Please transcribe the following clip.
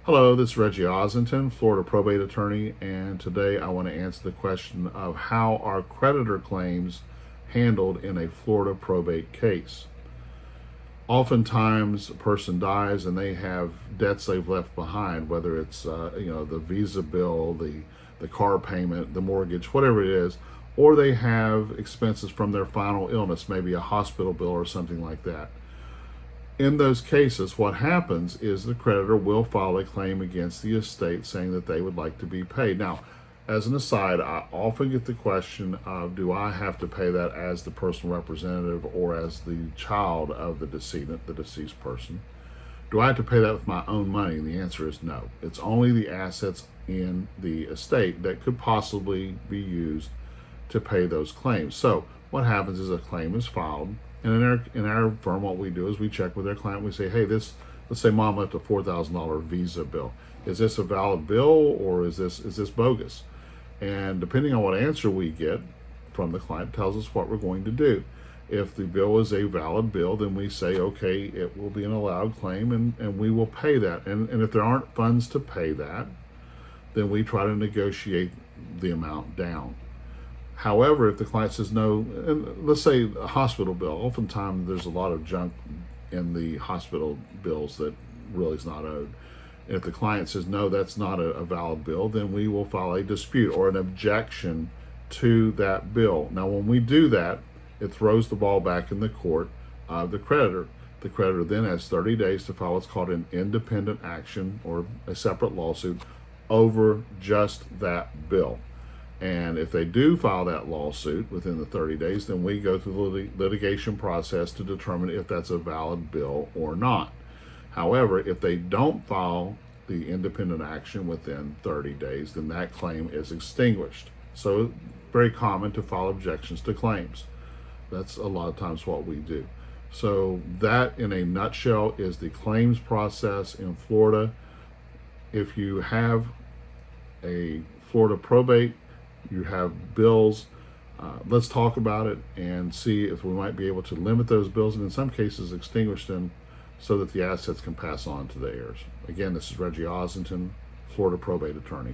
Hello, this is Reggie Ossington, Florida probate attorney, and today I want to answer the question of how are creditor claims handled in a Florida probate case. Oftentimes, a person dies and they have debts they've left behind, whether it's the visa bill, the car payment, the mortgage, whatever it is, or they have expenses from their final illness, maybe a hospital bill or something like that. In those cases, what happens is the creditor will file a claim against the estate saying that they would like to be paid. Now, as an aside, I often get the question of, do I have to pay that as the personal representative or as the child of the decedent, the deceased person? Do I have to pay that with my own money? And the answer is no. It's only the assets in the estate that could possibly be used to pay those claims. So what happens is a claim is filed, and in our firm, what we do is we check with our client. We say, hey, let's say mom left a $4,000 visa bill. Is this a valid bill or is this bogus? And depending on what answer we get from the client, tells us what we're going to do. If the bill is a valid bill, then we say, okay, it will be an allowed claim, and we will pay that. And if there aren't funds to pay that, then we try to negotiate the amount down. However, if the client says no, and let's say a hospital bill, oftentimes there's a lot of junk in the hospital bills that really is not owed. And if the client says no, that's not a valid bill, then we will file a dispute or an objection to that bill. Now, when we do that, it throws the ball back in the court of the creditor. The creditor then has 30 days to file what's called an independent action or a separate lawsuit over just that bill. And if they do file that lawsuit within the 30 days, then we go through the litigation process to determine if that's a valid bill or not. However, if they don't file the independent action within 30 days, then that claim is extinguished. So very common to file objections to claims. That's a lot of times what we do. So that, in a nutshell, is the claims process in Florida. If you have a Florida probate, you have bills, let's talk about it and see if we might be able to limit those bills and in some cases extinguish them so that the assets can pass on to the heirs. Again, this is Reggie Ossington, Florida probate attorney.